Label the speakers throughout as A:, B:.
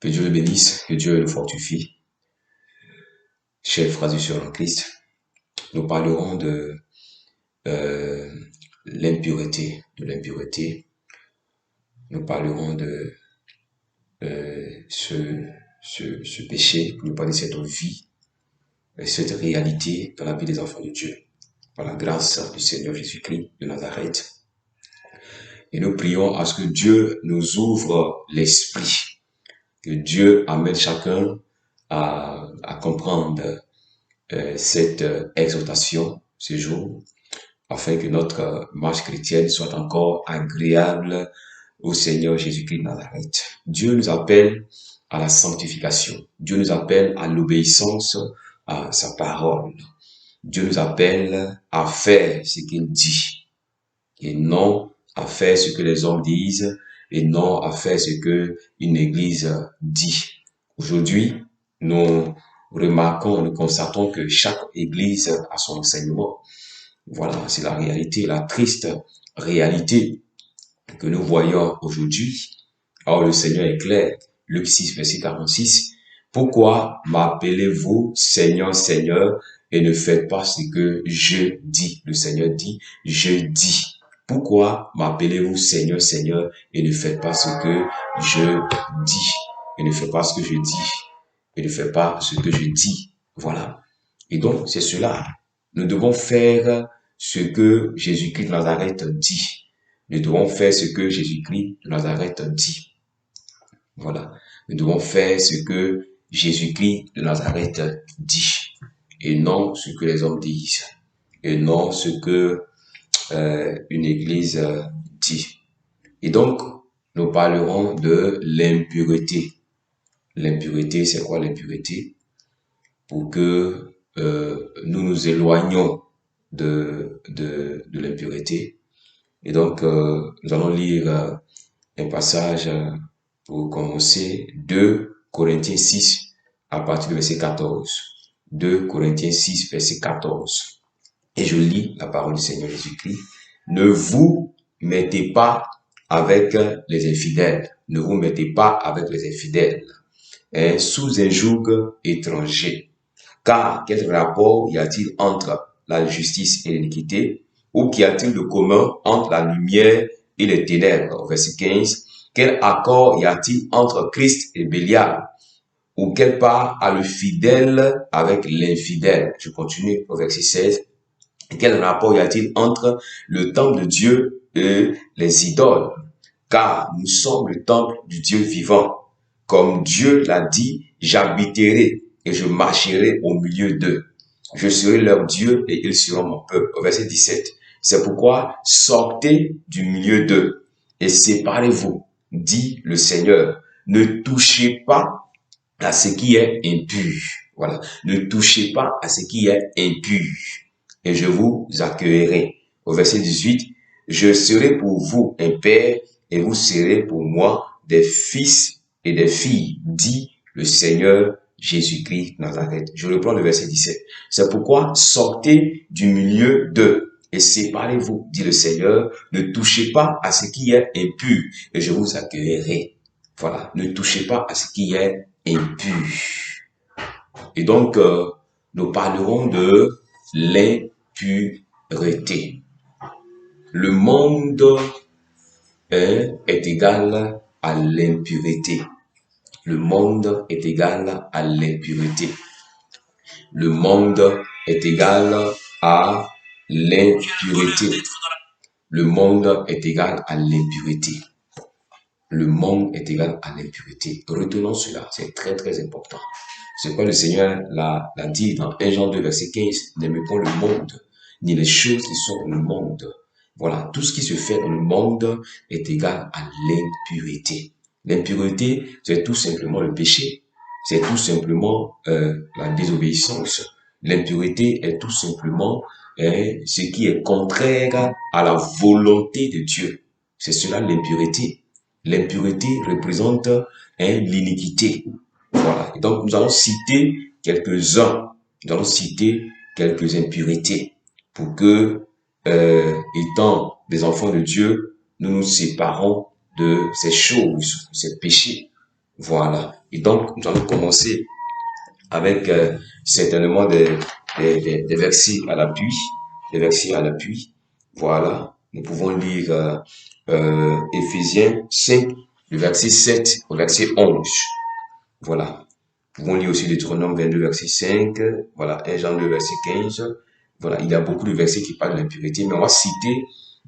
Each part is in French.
A: Que Dieu le bénisse, que Dieu le fortifie. Chers frères et sœurs en Christ, nous parlerons de euh, l'impureté, Nous parlerons de ce péché, pour ne pas dire cette vie, cette réalité dans la vie des enfants de Dieu. Par la grâce du Seigneur Jésus-Christ de Nazareth. Et nous prions à ce que Dieu nous ouvre l'esprit, que Dieu amène chacun à comprendre cette exhortation ce jour, afin que notre marche chrétienne soit encore agréable au Seigneur Jésus-Christ de Nazareth. Dieu nous appelle à la sanctification. Dieu nous appelle à l'obéissance à sa parole. Dieu nous appelle à faire ce qu'il dit et non à faire ce que les hommes disent et non à faire ce que une église dit. Aujourd'hui, nous remarquons, nous constatons que chaque église a son enseignement. Voilà, c'est la réalité, la triste réalité que nous voyons aujourd'hui. Alors le Seigneur est clair, Luc 6, verset 46. Pourquoi m'appelez-vous Seigneur, Seigneur, et ne faites pas ce que je dis? Le Seigneur dit, je dis. Pourquoi m'appelez-vous Seigneur, Seigneur, et ne faites pas ce que je dis? Et ne faites pas ce que je dis. Et ne faites pas ce que je dis. Voilà. Et donc, c'est cela. Nous devons faire ce que Jésus-Christ de Nazareth dit. Nous devons faire ce que Jésus-Christ de Nazareth dit. Voilà. Nous devons faire ce que Jésus-Christ de Nazareth dit. Et non ce que les hommes disent. Et non ce que une église dit. Et donc, nous parlerons de l'impureté. L'impureté, c'est quoi l'impureté? Pour que nous nous éloignions de l'impureté. Et donc, nous allons lire un passage pour commencer, 2 Corinthiens 6, à partir du verset 14. 2 Corinthiens 6, verset 14. Et je lis la parole du Seigneur Jésus-Christ. Ne vous mettez pas avec les infidèles. Ne vous mettez pas avec les infidèles, sous un joug étranger. Car quel rapport y a-t-il entre la justice et l'iniquité? Ou qu'y a-t-il de commun entre la lumière et les ténèbres? Au verset 15. Quel accord y a-t-il entre Christ et Bélial? Ou quelle part a le fidèle avec l'infidèle? Je continue au verset 16. Quel rapport y a-t-il entre le temple de Dieu et les idoles? Car nous sommes le temple du Dieu vivant. Comme Dieu l'a dit, j'habiterai et je marcherai au milieu d'eux. Je serai leur Dieu et ils seront mon peuple. Au verset 17. C'est pourquoi sortez du milieu d'eux et séparez-vous, dit le Seigneur. Ne touchez pas à ce qui est impur. Voilà. Ne touchez pas à ce qui est impur. Et je vous accueillerai. Au verset 18, je serai pour vous un père et vous serez pour moi des fils et des filles, dit le Seigneur Jésus-Christ Nazareth. Je reprends le verset 17. C'est pourquoi sortez du milieu d'eux et séparez-vous, dit le Seigneur. Ne touchez pas à ce qui est impur et je vous accueillerai. Voilà. Ne touchez pas à ce qui est impur. Et donc, nous parlerons de l'impureté. Le monde est égal à l'impureté. Le monde est égal à l'impureté. Le monde est égal à l'impureté. Le monde est égal à l'impureté. Le monde est égal à l'impureté. Retenons cela, c'est très très important. C'est quoi le Seigneur l'a dit dans 1 Jean 2, verset 15. N'aimez pas le monde, ni les choses qui sont dans le monde. Voilà, tout ce qui se fait dans le monde est égal à l'impureté. L'impureté, c'est tout simplement le péché. C'est tout simplement la désobéissance. L'impureté est tout simplement ce qui est contraire à la volonté de Dieu. C'est cela l'impureté. L'impureté représente l'iniquité. Voilà. Et donc, nous allons citer quelques-uns. Nous allons citer quelques impuretés pour que, étant des enfants de Dieu, nous nous séparons de ces choses, de ces péchés. Voilà. Et donc, nous allons commencer avec certainement des versets à l'appui. Des versets à l'appui. Voilà. Nous pouvons lire Éphésiens 5, le verset 7 au verset 11. Voilà. Nous pouvons lire aussi Deutéronome 22, verset 5. Voilà. 1 Jean 2, verset 15. Voilà. Il y a beaucoup de versets qui parlent de l'impureté, mais on va citer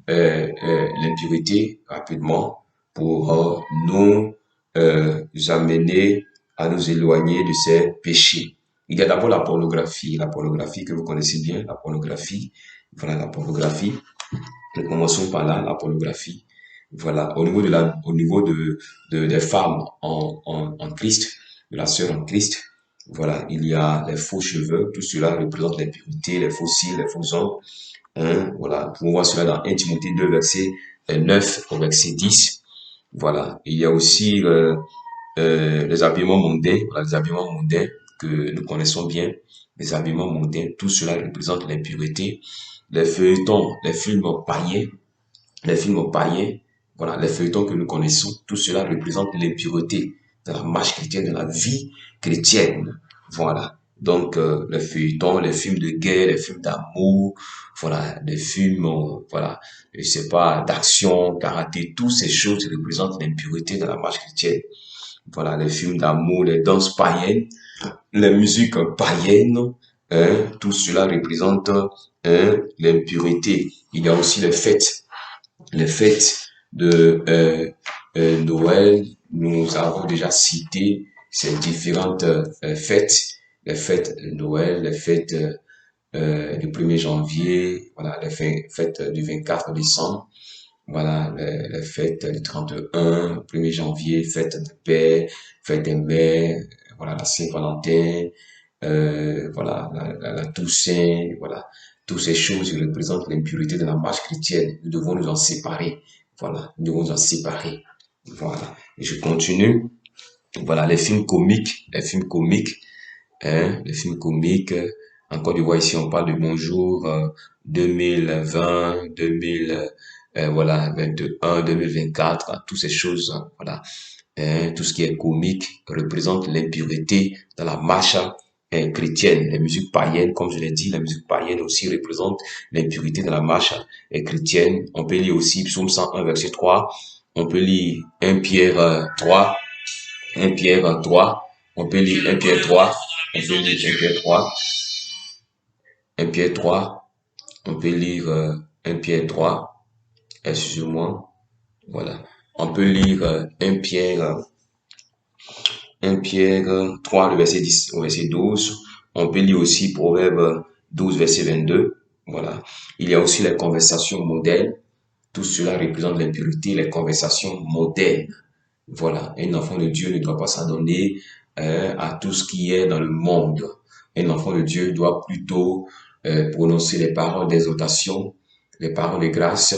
A: l'impureté rapidement pour nous amener à nous éloigner de ces péchés. Il y a d'abord la pornographie que vous connaissez bien, la pornographie. Voilà, la pornographie. Nous commençons par là, la pornographie. Voilà, au niveau des femmes en Christ, de la sœur en Christ. Voilà, il y a les faux cheveux, tout cela représente l'impureté, les faux cils, les faux ongles. Hein, voilà, nous pouvons voir cela dans 1 Timothée 2, verset 9 au verset 10. Voilà, il y a aussi les habillements mondains, voilà, les habillements mondains que nous connaissons bien, les habillements mondains, tout cela représente l'impureté, les feuilletons, les films païens, voilà, les feuilletons que nous connaissons, tout cela représente l'impureté de la marche chrétienne, de la vie chrétienne, voilà. Donc, les feuilletons, les films de guerre, les films d'amour, voilà, les films, voilà, je sais pas, d'action, karaté, toutes ces choses représentent l'impureté de la marche chrétienne. Voilà, les films d'amour, les danses païennes, les musiques païennes, hein, tout cela représente l'impureté. Il y a aussi les fêtes de Noël. Nous avons déjà cité ces différentes fêtes, les fêtes de Noël, les fêtes du 1er janvier, voilà, les fêtes du 24 décembre. Voilà, les fêtes du 31, 1er janvier, fête de paix, fête des mères, voilà, la Saint-Valentin, voilà, la Toussaint, voilà. Toutes ces choses représentent l'impureté de la marche chrétienne. Nous devons nous en séparer. Voilà, nous devons nous en séparer. Voilà. Et je continue. Voilà, les films comiques, hein, les films comiques. En Côte d'Ivoire, ici, on parle de Bonjour 2020, 2000, voilà, 21, 2024, toutes ces choses, hein, voilà. Tout ce qui est comique représente l'impureté dans la marche chrétienne. Les musiques païennes, comme je l'ai dit, la musique païenne aussi représente l'impureté dans la marche chrétienne. On peut lire aussi Psaume 101, verset 3. On peut lire 1 Pierre 3. 1 Pierre 3. On peut lire 1 Pierre 3. On peut lire 1 Pierre 3. 1 Pierre 3. On peut lire 1 Pierre 3. Excusez-moi. Voilà. On peut lire 1 Pierre 1 Pierre 3, le verset 10 au verset 12. On peut lire aussi Proverbe 12, verset 22. Voilà. Il y a aussi les conversations modernes. Tout cela représente l'impureté, les conversations modernes. Voilà. Un enfant de Dieu ne doit pas s'adonner à tout ce qui est dans le monde. Un enfant de Dieu doit plutôt prononcer les paroles d'exhortation, les paroles de grâce.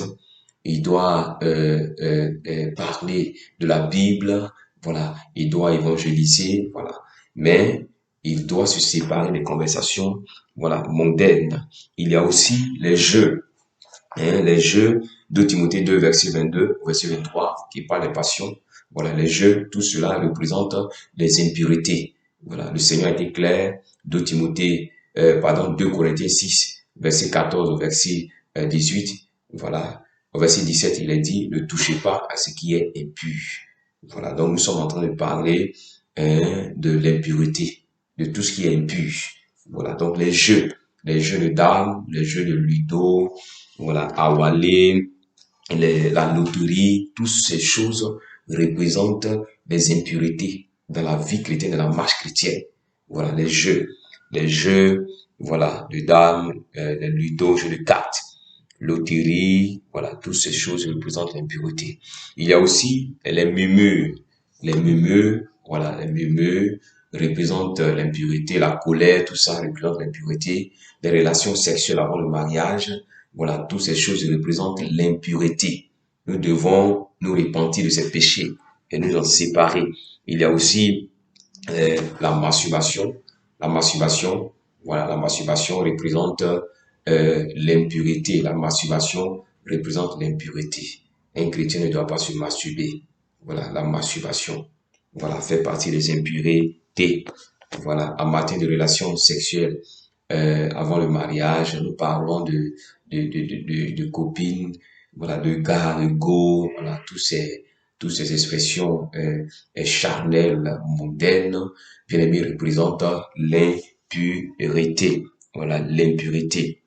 A: Il doit parler de la Bible, voilà, il doit évangéliser, voilà. Mais il doit se séparer des conversations, voilà, mondaines. Il y a aussi les jeux de Timothée 2, verset 22, verset 23, qui parlent des passions. Voilà, les jeux, tout cela représente les impuretés. Voilà, le Seigneur a été clair, 2 Corinthiens 6, verset 14 au verset 18. Voilà, au verset 17, il est dit, ne touchez pas à ce qui est impur. Voilà, donc nous sommes en train de parler de l'impureté, de tout ce qui est impur. Voilà, donc les jeux de dames, les jeux de ludo, voilà, Awalé, la loterie, toutes ces choses représentent des impuretés dans la vie chrétienne, dans la marche chrétienne. Voilà, les jeux, voilà, de dames, les ludo, jeux de cartes, loterie, voilà, toutes ces choses représentent l'impureté. Il y a aussi les murmures. Les murmures, voilà, les murmures représentent l'impureté, la colère, tout ça représente l'impureté, les relations sexuelles avant le mariage, voilà, toutes ces choses représentent l'impureté. Nous devons nous repentir de ces péchés et nous en séparer. Il y a aussi la masturbation. La masturbation, voilà, la masturbation représente l'impureté. La masturbation représente l'impureté. Un chrétien ne doit pas se masturber. Voilà, la masturbation. voilà, fait partie des impuretés. Voilà, en matière de relations sexuelles, avant le mariage, nous parlons de copines, voilà, de gars, de go, voilà, toutes ces expressions charnelles, mondaines, bien aimé, représentent l'impurité. Voilà, l'impurité.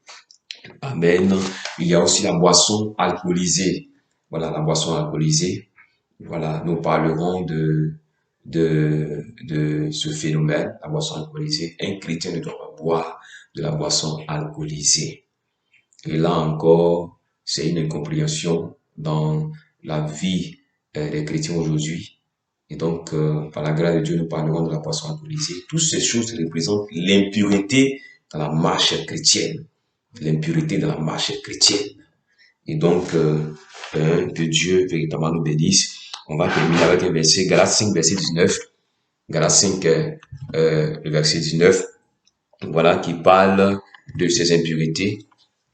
A: Amen. Il y a aussi la boisson alcoolisée. Voilà, la boisson alcoolisée. Voilà, nous parlerons de ce phénomène, la boisson alcoolisée. Un chrétien ne doit pas boire de la boisson alcoolisée. Et là encore, c'est une incompréhension dans la vie des chrétiens aujourd'hui. Et donc, par la grâce de Dieu, nous parlerons de la boisson alcoolisée. Toutes ces choses représentent l'impurité dans la marche chrétienne. L'impurité dans la marche chrétienne. Et donc, que Dieu véritablement nous bénisse. On va terminer avec un verset, Galates 5, verset 19. Galates 5, le verset 19, voilà, qui parle de ces impuretés.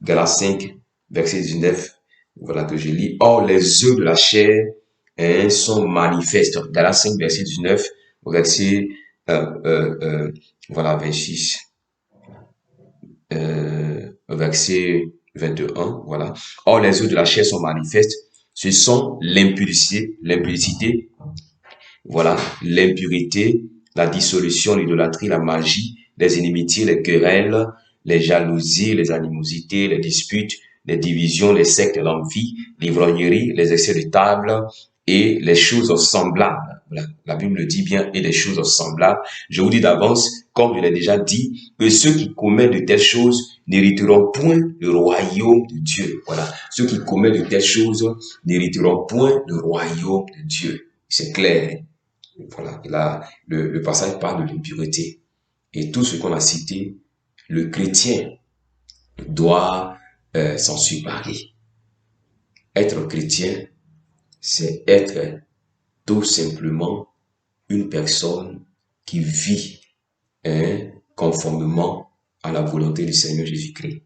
A: Galates 5, verset 19, voilà que je lis. Or, les œuvres de la chair sont manifestes. Galates 5, verset 19, verset, voilà, 26. Verset 21, voilà. Or, les œuvres de la chair sont manifestes. Ce sont l'impudicité, voilà, l'impurité, la dissolution, l'idolâtrie, la magie, les inimitiés, les querelles, les jalousies, les animosités, les disputes, les divisions, les sectes, l'envie, l'ivrognerie, les excès de table et les choses semblables. La Bible dit bien, et les choses semblables. Je vous dis d'avance, comme je l'ai déjà dit, que ceux qui commettent de telles choses n'hériteront point le royaume de Dieu. Voilà. Ceux qui commettent de telles choses n'hériteront point le royaume de Dieu. C'est clair. Voilà. Et là, le passage parle de l'impureté. Et tout ce qu'on a cité, le chrétien doit s'en séparer. Être chrétien, c'est être tout simplement une personne qui vit conformément à la volonté du Seigneur Jésus-Christ,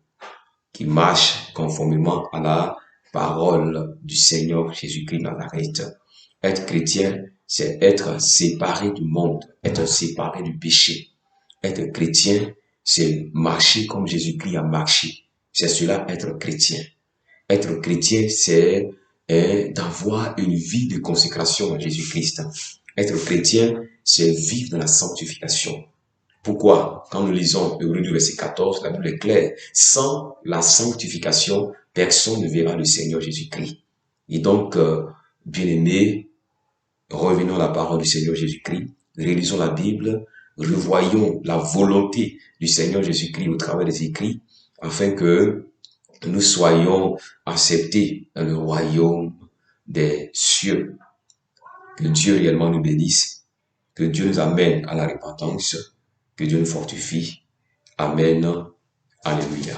A: qui marche conformément à la parole du Seigneur Jésus-Christ Nazareth. Être chrétien, c'est être séparé du monde, être séparé du péché. Être chrétien, c'est marcher comme Jésus-Christ a marché. C'est cela, être chrétien. Être chrétien, c'est d'avoir une vie de consécration à Jésus-Christ. Être chrétien, c'est vivre dans la sanctification. Pourquoi? Quand nous lisons Hébreux 2, verset 14, la Bible est claire. Sans la sanctification, personne ne verra le Seigneur Jésus-Christ. Et donc, bien-aimés, revenons à la parole du Seigneur Jésus-Christ, réalisons la Bible, revoyons la volonté du Seigneur Jésus-Christ au travers des écrits, afin que nous soyons acceptés dans le royaume des cieux. Que Dieu réellement nous bénisse, que Dieu nous amène à la repentance, que Dieu nous fortifie. Amen. Alléluia.